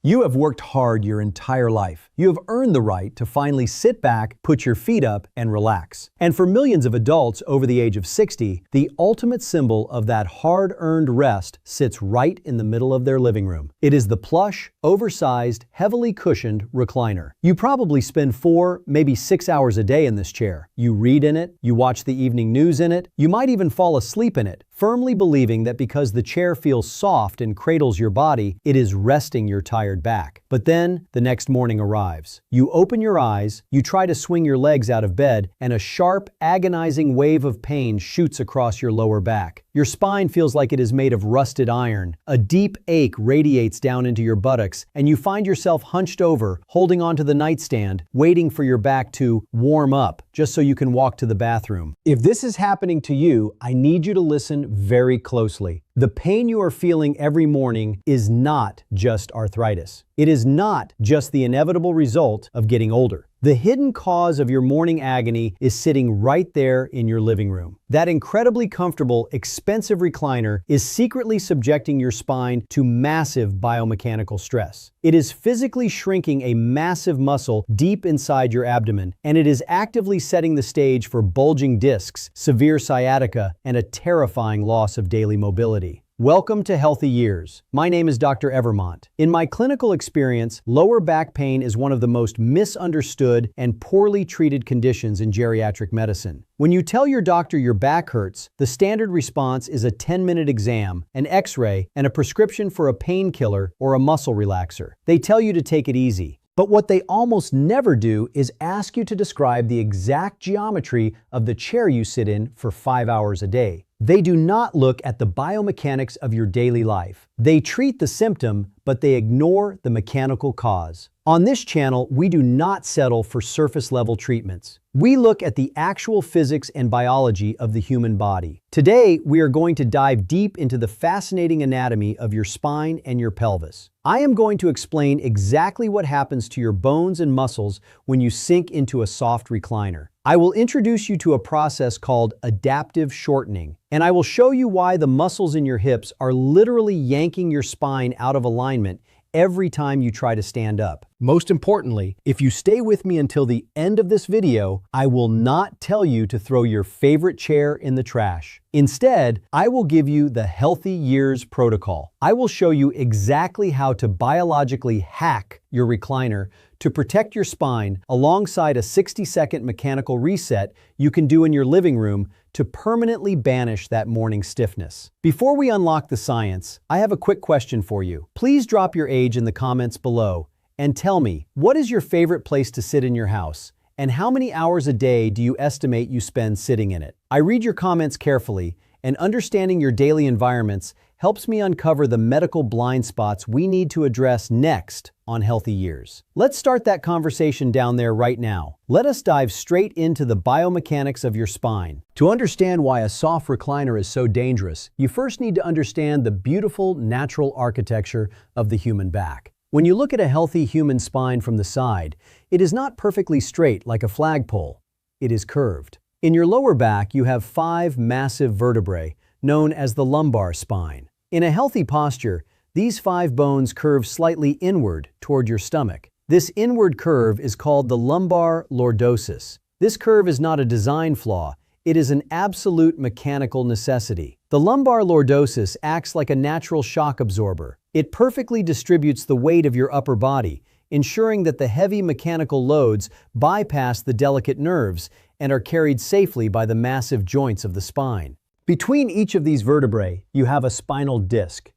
You have worked hard your entire life. You have earned the right to finally sit back, put your feet up, and relax. And for millions of adults over the age of 60, the ultimate symbol of that hard-earned rest sits right in the middle of their living room. It is the plush, oversized, heavily cushioned recliner. You probably spend 4, maybe 6 hours a day in this chair. You read in it, you watch the evening news in it, you might even fall asleep in it, firmly believing that because the chair feels soft and cradles your body, it is resting your tired back. But then, the next morning arrives. You open your eyes, you try to swing your legs out of bed, and a sharp, agonizing wave of pain shoots across your lower back. Your spine feels like it is made of rusted iron. A deep ache radiates down into your buttocks, and you find yourself hunched over, holding onto the nightstand, waiting for your back to warm up, just so you can walk to the bathroom. If this is happening to you, I need you to listen very closely. The pain you are feeling every morning is not just arthritis. It is not just the inevitable result of getting older. The hidden cause of your morning agony is sitting right there in your living room. That incredibly comfortable, expensive recliner is secretly subjecting your spine to massive biomechanical stress. It is physically shrinking a massive muscle deep inside your abdomen, and it is actively setting the stage for bulging discs, severe sciatica, and a terrifying loss of daily mobility. Welcome to Healthy Years. My name is Dr. Evermont. In my clinical experience, lower back pain is one of the most misunderstood and poorly treated conditions in geriatric medicine. When you tell your doctor your back hurts, the standard response is a 10-minute exam, an x-ray, and a prescription for a painkiller or a muscle relaxer. They tell you to take it easy. But what they almost never do is ask you to describe the exact geometry of the chair you sit in for 5 hours a day. They do not look at the biomechanics of your daily life. They treat the symptom, but they ignore the mechanical cause. On this channel, we do not settle for surface-level treatments. We look at the actual physics and biology of the human body. Today, we are going to dive deep into the fascinating anatomy of your spine and your pelvis. I am going to explain exactly what happens to your bones and muscles when you sink into a soft recliner. I will introduce you to a process called adaptive shortening, and I will show you why the muscles in your hips are literally yanking your spine out of alignment every time you try to stand up. Most importantly, if you stay with me until the end of this video, I will not tell you to throw your favorite chair in the trash. Instead, I will give you the Healthy Years protocol. I will show you exactly how to biologically hack your recliner to protect your spine alongside a 60-second mechanical reset you can do in your living room to permanently banish that morning stiffness. Before we unlock the science, I have a quick question for you. Please drop your age in the comments below and tell me, what is your favorite place to sit in your house? And how many hours a day do you estimate you spend sitting in it? I read your comments carefully, and understanding your daily environments helps me uncover the medical blind spots we need to address next on Healthy Years. Let's start that conversation down there right now. Let us dive straight into the biomechanics of your spine. To understand why a soft recliner is so dangerous, you first need to understand the beautiful natural architecture of the human back. When you look at a healthy human spine from the side, it is not perfectly straight like a flagpole. It is curved. In your lower back, you have 5 massive vertebrae, known as the lumbar spine. In a healthy posture, these 5 bones curve slightly inward toward your stomach. This inward curve is called the lumbar lordosis. This curve is not a design flaw, it is an absolute mechanical necessity. The lumbar lordosis acts like a natural shock absorber. It perfectly distributes the weight of your upper body, ensuring that the heavy mechanical loads bypass the delicate nerves and are carried safely by the massive joints of the spine. Between each of these vertebrae, you have a spinal disc.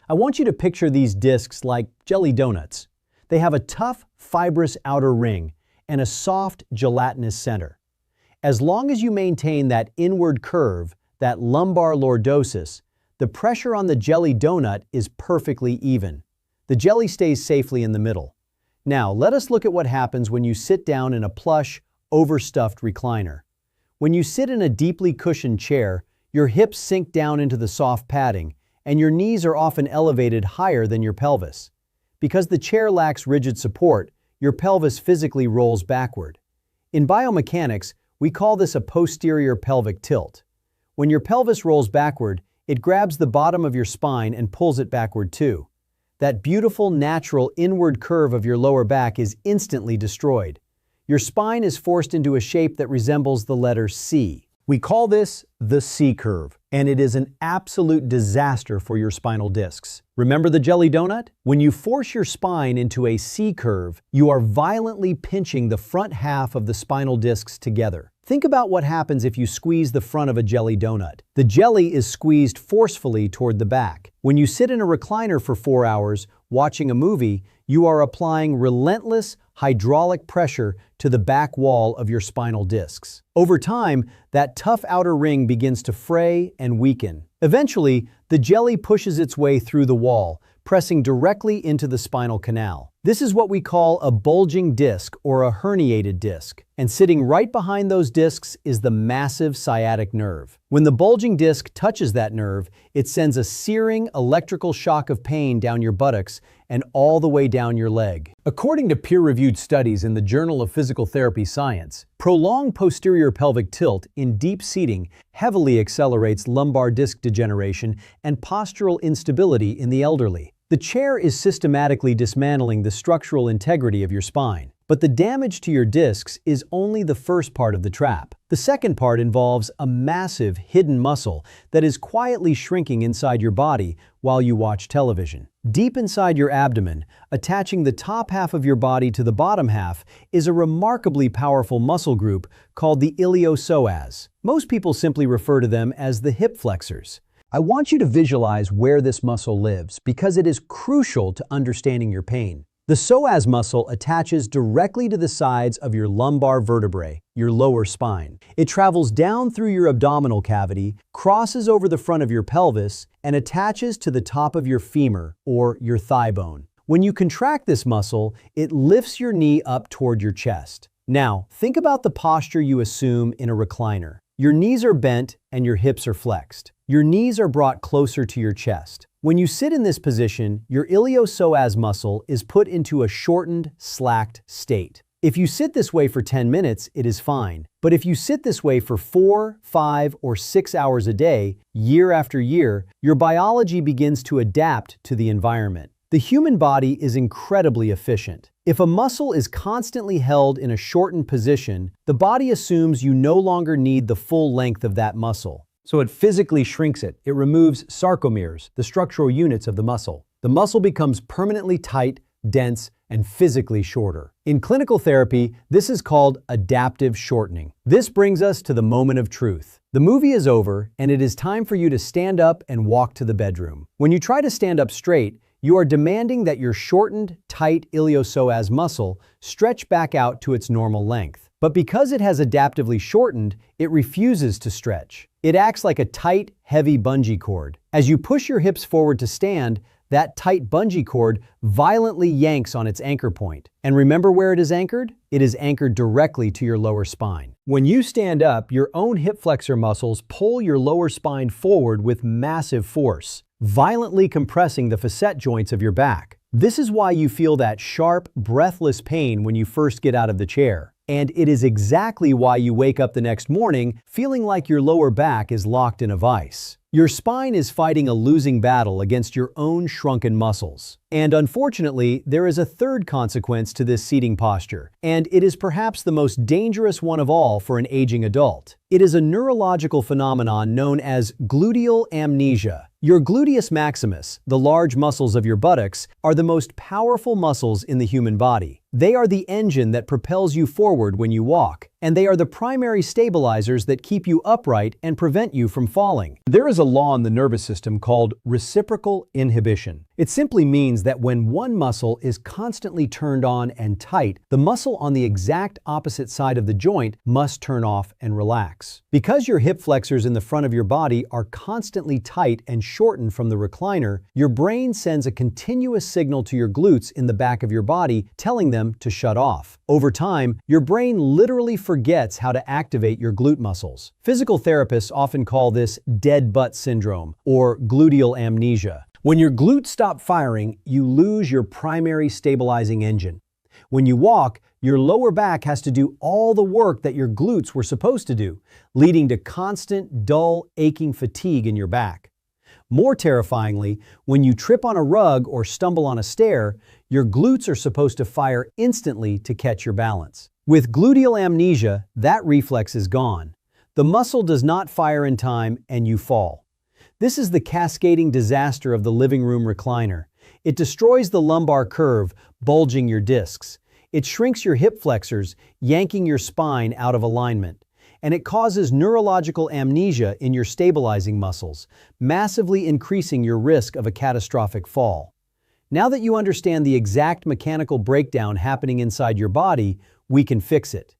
I want you to picture these discs like jelly donuts. They have a tough, fibrous outer ring and a soft, gelatinous center. As long as you maintain that inward curve, that lumbar lordosis, the pressure on the jelly donut is perfectly even. The jelly stays safely in the middle. Now, let us look at what happens when you sit down in a plush, overstuffed recliner. When you sit in a deeply cushioned chair, your hips sink down into the soft padding, and your knees are often elevated higher than your pelvis. Because the chair lacks rigid support, your pelvis physically rolls backward. In biomechanics, we call this a posterior pelvic tilt. When your pelvis rolls backward, it grabs the bottom of your spine and pulls it backward too. that beautiful, natural inward curve of your lower back is instantly destroyed. Your spine is forced into a shape that resembles the letter C. We call this the C curve, and it is an absolute disaster for your spinal discs. Remember the jelly donut? When you force your spine into a C curve, you are violently pinching the front half of the spinal discs together. Think about what happens if you squeeze the front of a jelly donut. The jelly is squeezed forcefully toward the back. When you sit in a recliner for 4 hours watching a movie, you are applying relentless hydraulic pressure to the back wall of your spinal discs. Over time, that tough outer ring begins to fray and weaken. Eventually, the jelly pushes its way through the wall, pressing directly into the spinal canal. This is what we call a bulging disc or a herniated disc, and sitting right behind those discs is the massive sciatic nerve. When the bulging disc touches that nerve, it sends a searing electrical shock of pain down your buttocks and all the way down your leg. According to peer-reviewed studies in the Journal of Physical Therapy Science, prolonged posterior pelvic tilt in deep seating heavily accelerates lumbar disc degeneration and postural instability in the elderly. The chair is systematically dismantling the structural integrity of your spine. But the damage to your discs is only the first part of the trap. The second part involves a massive hidden muscle that is quietly shrinking inside your body while you watch television. Deep inside your abdomen, attaching the top half of your body to the bottom half, is a remarkably powerful muscle group called the Iliopsoas. Most people simply refer to them as the hip flexors. I want you to visualize where this muscle lives because it is crucial to understanding your pain. The psoas muscle attaches directly to the sides of your lumbar vertebrae, your lower spine. It travels down through your abdominal cavity, crosses over the front of your pelvis, and attaches to the top of your femur, or your thigh bone. When you contract this muscle, it lifts your knee up toward your chest. Now, think about the posture you assume in a recliner. Your knees are bent and your hips are flexed. Your knees are brought closer to your chest. When you sit in this position, your iliopsoas muscle is put into a shortened, slacked state. If you sit this way for 10 minutes, it is fine. But if you sit this way for 4, 5, or 6 hours a day, year after year, your biology begins to adapt to the environment. The human body is incredibly efficient. If a muscle is constantly held in a shortened position, the body assumes you no longer need the full length of that muscle. So it physically shrinks it. It removes sarcomeres, the structural units of the muscle. The muscle becomes permanently tight, dense, and physically shorter. In clinical therapy, this is called adaptive shortening. This brings us to the moment of truth. The movie is over, and it is time for you to stand up and walk to the bedroom. When you try to stand up straight, you are demanding that your shortened, tight iliopsoas muscle stretch back out to its normal length. But because it has adaptively shortened, it refuses to stretch. It acts like a tight, heavy bungee cord. As you push your hips forward to stand, that tight bungee cord violently yanks on its anchor point. And remember where it is anchored? It is anchored directly to your lower spine. When you stand up, your own hip flexor muscles pull your lower spine forward with massive force, violently compressing the facet joints of your back. This is why you feel that sharp, breathless pain when you first get out of the chair. And it is exactly why you wake up the next morning feeling like your lower back is locked in a vise. Your spine is fighting a losing battle against your own shrunken muscles. And unfortunately, there is a third consequence to this seating posture, and it is perhaps the most dangerous one of all for an aging adult. It is a neurological phenomenon known as gluteal amnesia. Your gluteus maximus, the large muscles of your buttocks, are the most powerful muscles in the human body. They are the engine that propels you forward when you walk, and they are the primary stabilizers that keep you upright and prevent you from falling. There is a law in the nervous system called reciprocal inhibition. It simply means that when one muscle is constantly turned on and tight, the muscle on the exact opposite side of the joint must turn off and relax. Because your hip flexors in the front of your body are constantly tight and shortened from the recliner, your brain sends a continuous signal to your glutes in the back of your body, telling them to shut off. Over time, your brain literally forgets how to activate your glute muscles. Physical therapists often call this dead butt syndrome or gluteal amnesia. When your glutes stop firing, you lose your primary stabilizing engine. When you walk, your lower back has to do all the work that your glutes were supposed to do, leading to constant, dull, aching fatigue in your back. More terrifyingly, when you trip on a rug or stumble on a stair, your glutes are supposed to fire instantly to catch your balance. With gluteal amnesia, that reflex is gone. The muscle does not fire in time and you fall. This is the cascading disaster of the living room recliner. It destroys the lumbar curve, bulging your discs. It shrinks your hip flexors, yanking your spine out of alignment. And it causes neurological amnesia in your stabilizing muscles, massively increasing your risk of a catastrophic fall. Now that you understand the exact mechanical breakdown happening inside your body, we can fix it.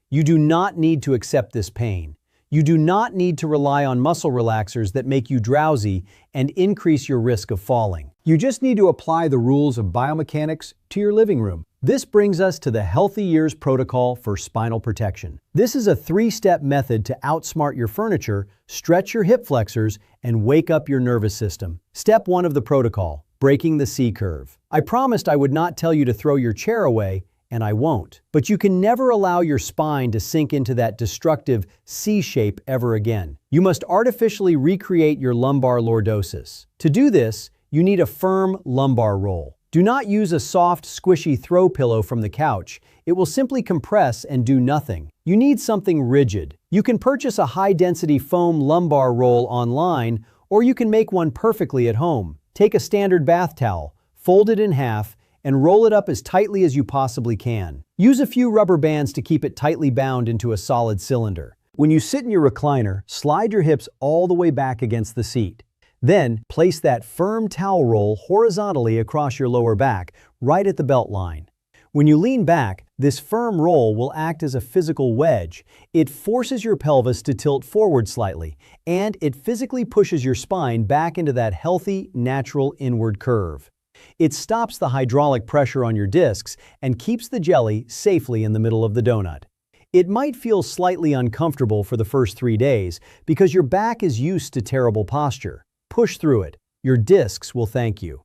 You do not need to accept this pain. You do not need to rely on muscle relaxers that make you drowsy and increase your risk of falling. You just need to apply the rules of biomechanics to your living room. This brings us to the Healthy Years Protocol for Spinal Protection. This is a 3-step method to outsmart your furniture, stretch your hip flexors, and wake up your nervous system. Step 1 of the protocol, breaking the C-curve. I promised I would not tell you to throw your chair away, and I won't. But you can never allow your spine to sink into that destructive C shape ever again. You must artificially recreate your lumbar lordosis. To do this, you need a firm lumbar roll. Do not use a soft, squishy throw pillow from the couch. It will simply compress and do nothing. You need something rigid. You can purchase a high-density foam lumbar roll online, or you can make one perfectly at home. Take a standard bath towel, fold it in half, and roll it up as tightly as you possibly can. Use a few rubber bands to keep it tightly bound into a solid cylinder. When you sit in your recliner, slide your hips all the way back against the seat. Then, place that firm towel roll horizontally across your lower back, right at the belt line. When you lean back, this firm roll will act as a physical wedge. It forces your pelvis to tilt forward slightly, and it physically pushes your spine back into that healthy, natural inward curve. It stops the hydraulic pressure on your discs and keeps the jelly safely in the middle of the donut. It might feel slightly uncomfortable for the first 3 days because your back is used to terrible posture. Push through it. Your discs will thank you.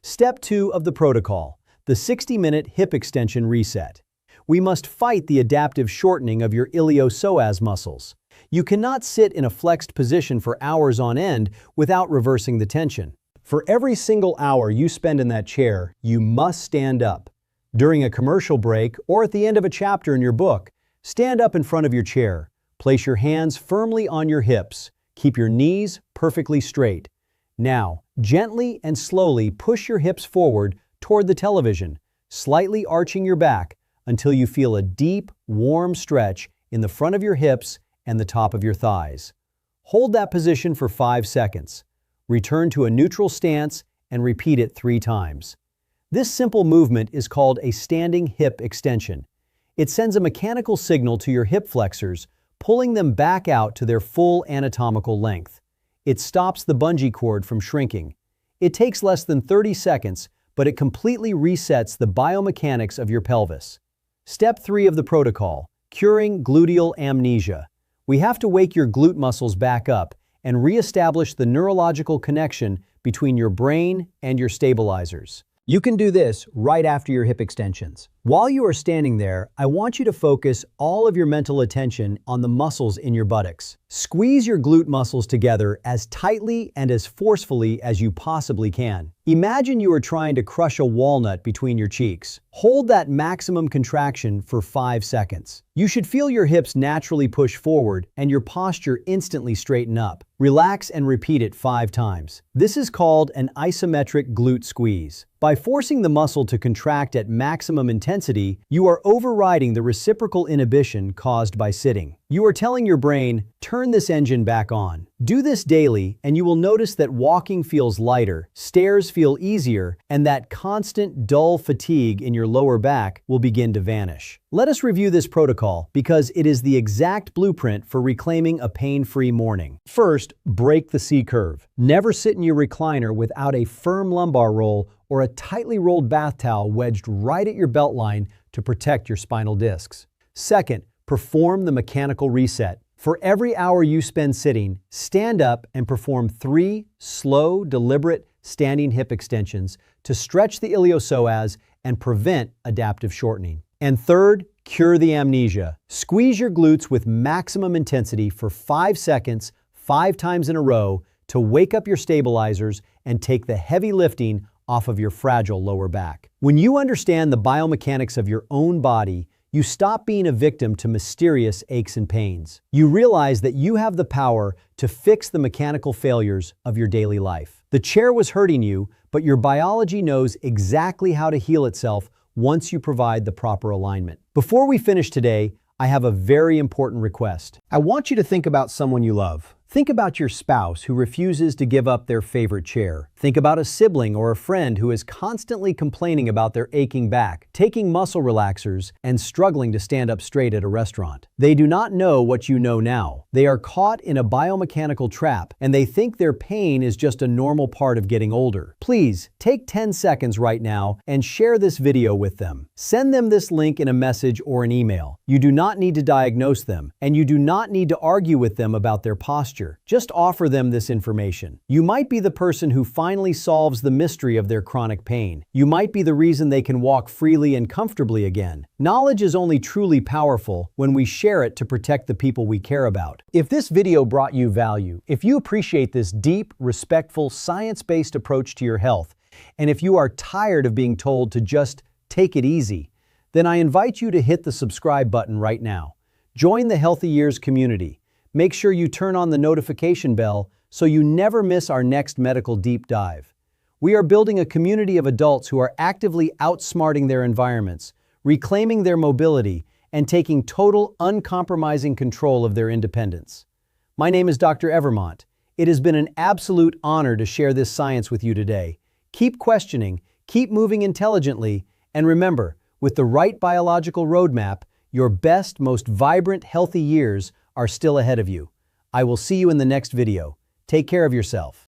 Step 2 of the protocol, the 60-minute hip extension reset. We must fight the adaptive shortening of your iliopsoas muscles. You cannot sit in a flexed position for hours on end without reversing the tension. For every single hour you spend in that chair, you must stand up. During a commercial break or at the end of a chapter in your book, stand up in front of your chair. Place your hands firmly on your hips. Keep your knees perfectly straight. Now, gently and slowly push your hips forward toward the television, slightly arching your back until you feel a deep, warm stretch in the front of your hips and the top of your thighs. Hold that position for 5 seconds. Return to a neutral stance and repeat it 3 times. This simple movement is called a standing hip extension. It sends a mechanical signal to your hip flexors, pulling them back out to their full anatomical length. It stops the bungee cord from shrinking. It takes less than 30 seconds, but it completely resets the biomechanics of your pelvis. Step 3 of the protocol, curing gluteal amnesia. We have to wake your glute muscles back up and re-establish the neurological connection between your brain and your stabilizers. You can do this right after your hip extensions. While you are standing there, I want you to focus all of your mental attention on the muscles in your buttocks. Squeeze your glute muscles together as tightly and as forcefully as you possibly can. Imagine you are trying to crush a walnut between your cheeks. Hold that maximum contraction for 5 seconds. You should feel your hips naturally push forward and your posture instantly straighten up. Relax and repeat it 5 times. This is called an isometric glute squeeze. By forcing the muscle to contract at maximum intensity, you are overriding the reciprocal inhibition caused by sitting. You are telling your brain, turn this engine back on. Do this daily and you will notice that walking feels lighter, stairs feel easier, and that constant dull fatigue in your lower back will begin to vanish. Let us review this protocol because it is the exact blueprint for reclaiming a pain-free morning. First, break the C-curve. Never sit in your recliner without a firm lumbar roll or a tightly rolled bath towel wedged right at your belt line to protect your spinal discs. Second, perform the mechanical reset. For every hour you spend sitting, stand up and perform 3 slow, deliberate standing hip extensions to stretch the iliopsoas and prevent adaptive shortening. And third, cure the amnesia. Squeeze your glutes with maximum intensity for 5 seconds, 5 times in a row to wake up your stabilizers and take the heavy lifting off of your fragile lower back. When you understand the biomechanics of your own body, you stop being a victim to mysterious aches and pains. You realize that you have the power to fix the mechanical failures of your daily life. The chair was hurting you, but your biology knows exactly how to heal itself once you provide the proper alignment. Before we finish today, I have a very important request. I want you to think about someone you love. Think about your spouse who refuses to give up their favorite chair. Think about a sibling or a friend who is constantly complaining about their aching back, taking muscle relaxers, and struggling to stand up straight at a restaurant. They do not know what you know now. They are caught in a biomechanical trap, and they think their pain is just a normal part of getting older. Please, take 10 seconds right now and share this video with them. Send them this link in a message or an email. You do not need to diagnose them, and you do not need to argue with them about their posture. Just offer them this information. You might be the person who finally solves the mystery of their chronic pain. You might be the reason they can walk freely and comfortably again. Knowledge is only truly powerful when we share it to protect the people we care about. If this video brought you value, if you appreciate this deep, respectful, science-based approach to your health, and if you are tired of being told to just take it easy, then I invite you to hit the subscribe button right now. Join the Healthy Years community. Make sure you turn on the notification bell so you never miss our next medical deep dive. We are building a community of adults who are actively outsmarting their environments, reclaiming their mobility, and taking total, uncompromising control of their independence. My name is Dr. Evermont. It has been an absolute honor to share this science with you today. Keep questioning, keep moving intelligently, and remember, with the right biological roadmap, your best, most vibrant, healthy years are still ahead of you. I will see you in the next video. Take care of yourself.